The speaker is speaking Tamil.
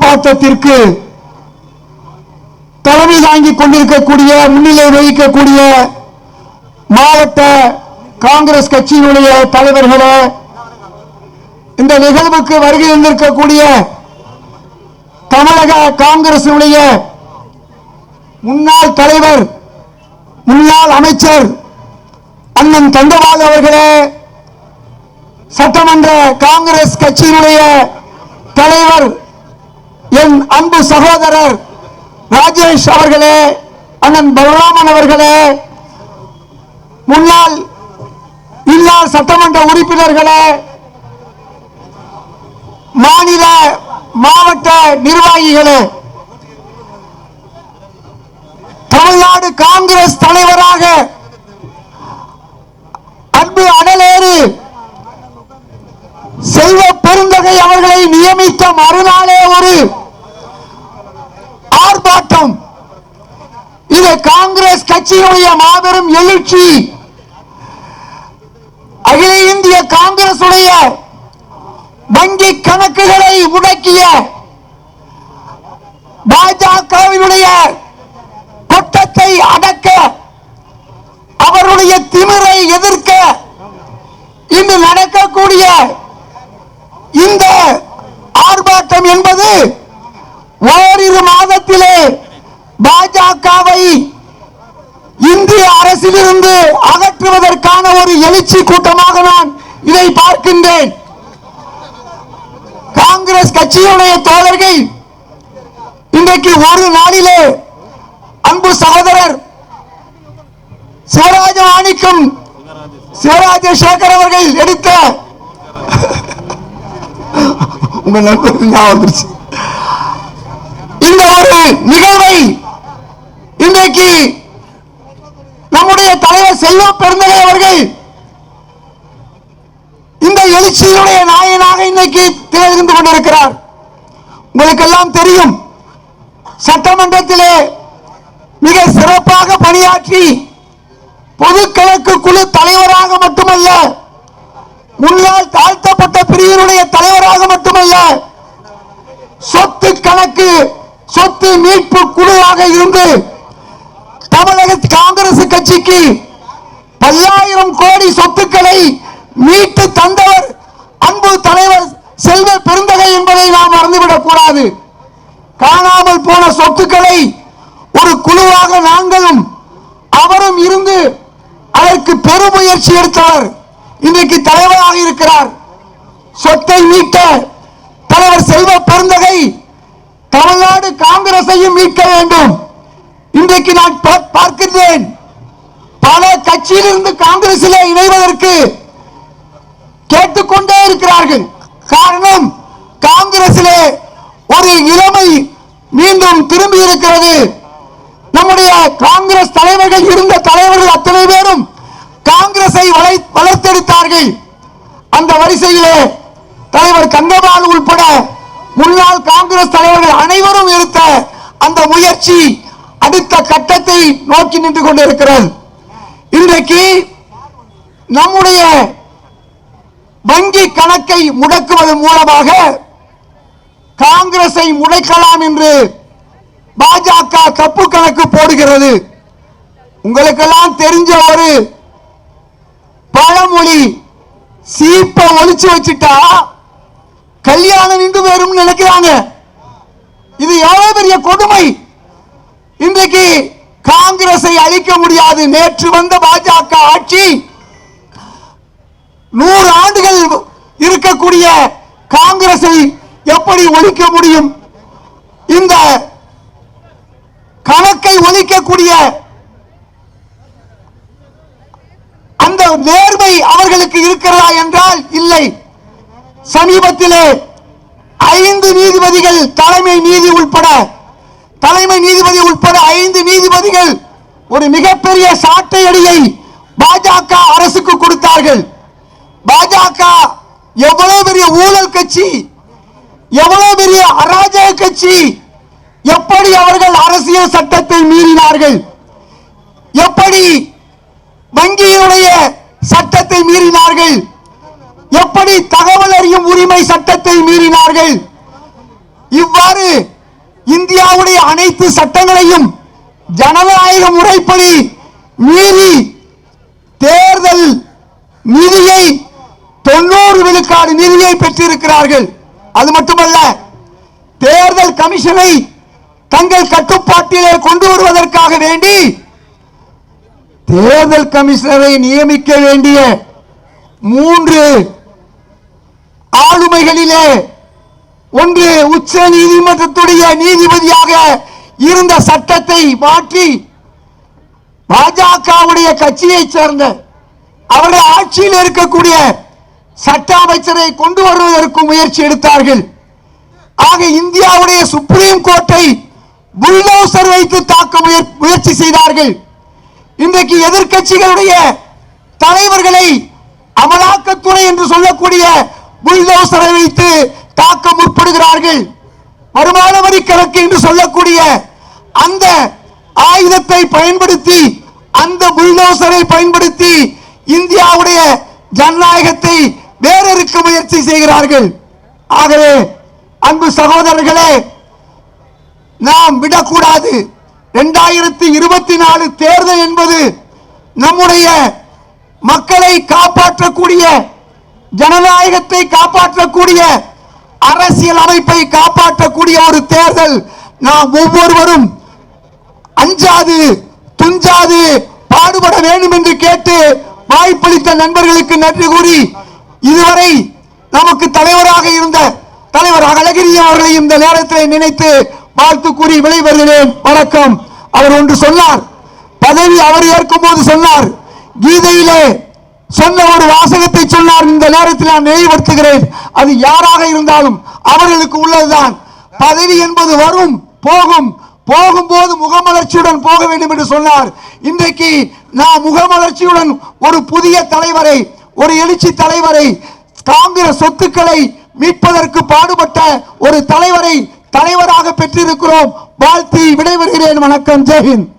ஆர்ப்பாட்டத்திற்கு தலைமை தாங்கிக் கொண்டிருக்கக்கூடிய முன்னிலை வகிக்கக்கூடிய மாவட்ட காங்கிரஸ் கட்சியினுடைய தலைவர்களே, இந்த நிகழ்வுக்கு வருகை தந்திருக்கக்கூடிய தமிழக காங்கிரசுடைய முன்னாள் தலைவர், முன்னாள் அமைச்சர் அண்ணன் தங்கபாலு அவர்களே, சட்டமன்ற காங்கிரஸ் கட்சியினுடைய தலைவர் என் அன்பு சகோதரர் ராஜேஷ் அவர்களே, அண்ணன் பலராமன் அவர்களே, முன்னாள் இன்னார் சட்டமன்ற உறுப்பினர்களே, மாநில மாவட்ட நிர்வாகிகளே, தமிழ்நாடு காங்கிரஸ் தலைவராக அன்பு அடலேறு செல்வ பெருந்தகை அவர்களை நியமித்த மறுநாளே ஒரு ஆர்ப்பாட்டம். இது காங்கிரஸ் கட்சியுடைய மாபெரும் எழுச்சி. அகில இந்திய காங்கிரஸ் உடைய வங்கி கணக்குகளை முடக்கிய பாஜகவினுடைய கொட்டத்தை அடக்க, அவருடைய திமிரை எதிர்க்க இன்று நடக்கக்கூடிய இந்த ஆர்ப்பாட்டம் என்பது ஓரிரு மாதத்திலே பாஜகவை இந்திய அரசிலிருந்து அகற்றுவதற்கான ஒரு எழுச்சி கூட்டமாக நான் இதை பார்க்கின்றேன். காங்கிரஸ் கட்சியுடைய தோழர்கள் இன்றைக்கு ஒரு நாளிலே அன்பு சகோதரர் சிவராஜ மாணிக்கம் சிவராஜசேகர் அவர்கள் எடுத்த உங்க நண்பர்கள் ஞாபகம் இந்த ஒரு நிகழ்வை இன்றைக்கு நம்முடைய தலைவர் செல்வ பெருந்தகை அவர்கள் இந்த எழுச்சியுடைய நாயனாக இன்னைக்கு திகழ்ந்து கொண்டிருக்கிறார். உங்களுக்கு எல்லாம் தெரியும், சட்டமன்றத்திலே மிக சிறப்பாக பணியாற்றி பொது கணக்கு குழு தலைவராக மட்டுமல்ல, முன்னாள் தாழ்த்தப்பட்ட பிரிவினுடைய தலைவராக மட்டுமல்ல, சொத்து கணக்கு சொத்து மீட்பு குழுவாக இருந்து தமிழக காங்கிரஸ் கட்சிக்கு பல்லாயிரம் கோடி சொத்துக்களை மீட்டு தந்தவர் அன்பு தலைவர் செல்வ பெருந்தகை என்பதை நாம் மறந்துவிடக் கூடாது. காணாமல் போன சொத்துக்களை ஒரு குழுவாக நாங்களும் அவரும் இருந்து அதற்கு பெருமுயற்சி எடுத்தவர் இன்றைக்கு தலைவராக இருக்கிறார். சொத்தை மீட்ட தலைவர் செல்வ பெருந்தகை தமிழ்நாடு காங்கிரஸையும் மீட்க வேண்டும். இன்றைக்கு நான் பார்க்கின்றேன், பல கட்சியிலிருந்து காங்கிரஸிலே இணைவதற்கு கேட்டுக்கொண்டே இருக்கிறார்கள். காரணம், காங்கிரஸிலே ஒரு இளமை மீண்டும் திரும்பி இருக்கிறது. நம்முடைய காங்கிரஸ் தலைவர்கள் இருந்த தலைவர்கள் அத்தனை பேரும் காங்கிரஸை வளர்த்தெடுத்தார்கள். அந்த வரிசையிலே தலைவர் தங்கபாலு உட்பட முன்னாள் காங்கிரஸ் தலைவர்கள் அனைவரும் எடுத்த அந்த முயற்சி அடுத்த கட்டத்தை நோக்கி நின்று கொண்டிருக்கிறது. இன்றைக்கு நம்முடைய வங்கி கணக்கை முடக்குவதன் மூலமாக காங்கிரஸை முடக்கலாம் என்று பாஜக தப்பு கணக்கு போடுகிறது. உங்களுக்கெல்லாம் தெரிஞ்ச ஒரு பழமொழி, சீப்ப ஒளிச்சு வச்சுட்டா கல்யாணம் நின்று வரும் நினைக்கிறாங்க. இது எவ்வளவு பெரிய கொடுமை. இன்றைக்கு காங்கிரஸை அழிக்க முடியாது. நேற்று வந்த பாஜக ஆட்சி 100 ஆண்டுகள் இருக்கக்கூடிய காங்கிரஸை எப்படி ஒழிக்க முடியும்? இந்த கணக்கை ஒழிக்கக்கூடிய அந்த நேர்மை அவர்களுக்கு இருக்கிறதா என்றால் இல்லை. சமீபத்திலே 5 நீதிபதிகள் தலைமை நீதிபதி உட்பட 5 நீதிபதிகள் ஒரு மிகப்பெரிய சாட்டை அடியை பாஜக அரசுக்கு கொடுத்தார்கள். பாஜக எவ்வளவு பெரிய ஊழல் கட்சி, எவ்வளவு பெரிய அராஜக கட்சி, எப்படி அவர்கள் அரசியல் சட்டத்தை மீறினார்கள், எப்படி வங்கியினுடைய சட்டத்தை மீறினார்கள், எப்படி தகவல் அறியும் உரிமை சட்டத்தை மீறினார்கள், இவ்வாறு இந்தியாவுடைய அனைத்து சட்டங்களையும் ஜனநாயக முறைப்படி மீறி தேர்தல் நிதியை 90 விழுக்காடு நிதியை பெற்றிருக்கிறார்கள். அது மட்டுமல்ல, தேர்தல் கமிஷனை தங்கள் கட்டுப்பாட்டிலே கொண்டு வருவதற்காக வேண்டி தேர்தல் கமிஷனரை நியமிக்க வேண்டிய 3 ஆளுமைகளிலே ஒன்று உச்ச நீதிமன்றத்துடைய நீதிபதியாக இருந்த சட்டத்தை மாற்றி பாஜகவுடைய கட்சியை சேர்ந்த அவருடைய ஆட்சியில் இருக்கக்கூடிய சட்ட அமைச்சரை கொண்டு வருவதற்கு முயற்சி எடுத்தார்கள். ஆக இந்தியாவுடைய சுப்ரீம் கோர்ட்டை புல்டோசர் வைத்து தாக்க முயற்சி செய்தார்கள். இன்றைக்கு எதிர்க்கட்சிகளுடைய தலைவர்களை அமலாக்கத்துறை என்று சொல்லக்கூடிய புல்டோசரை வைத்து தாக்க முற்படுகிறார்கள். வருமான வரி கணக்கு என்று சொல்லக்கூடிய அந்த ஆயுதத்தை பயன்படுத்தி, அந்த புல்டோசரை பயன்படுத்தி இந்தியாவுடைய ஜனநாயகத்தை வேறறுக்க முயற்சி செய்கிறார்கள். ஆகவே அன்பு சகோதரர்களே, நாம் விடக்கூடாது. 2024 தேர்தல் என்பது நம்முடைய மக்களை காப்பாற்றக்கூடிய, ஜனநாயகத்தை காப்பாற்றக்கூடிய, அரசியல் அமைப்பை காப்பாற்றக்கூடிய ஒரு தேர்தல். நாம் ஒவ்வொருவரும் அஞ்சாது துஞ்சாது பாடுபட வேண்டும் என்று கேட்டு வாய்ப்பளித்த நண்பர்களுக்கு நன்றி கூறி, இதுவரை நமக்கு தலைவராக இருந்த தலைவர் அழகிரி அவர்களை இந்த நேரத்தில் நினைத்து வாழ்த்து கூறி விடைபெறுகிறேன். வணக்கம். அவர் ஒன்று சொன்னார், பதவி அவர் ஏற்கும் போது சொன்னார், கீதையிலே சொன்ன ஒரு வாசகத்தை சொன்னார். இந்த நேரத்தில் நான் நினைவுபடுத்துகிறேன். அது யாராக இருந்தாலும் அவர்களுக்கு உள்ளதுதான். பதவி என்பது வரும் போகும், போகும்போது முகமலர்ச்சியுடன் போக வேண்டும் என்று சொன்னார். இன்றைக்கு நாம் முகமலர்ச்சியுடன் ஒரு புதிய தலைவரை, ஒரு எழுச்சி தலைவரை, காங்கிரஸ் சொத்துக்களை மீட்பதற்கு பாடுபட்ட ஒரு தலைவரை தலைவராக பெற்றிருக்கிறோம். வாழ்த்தி விடைபெறுகிறேன். வணக்கம். ஜெய் ஹிந்த்.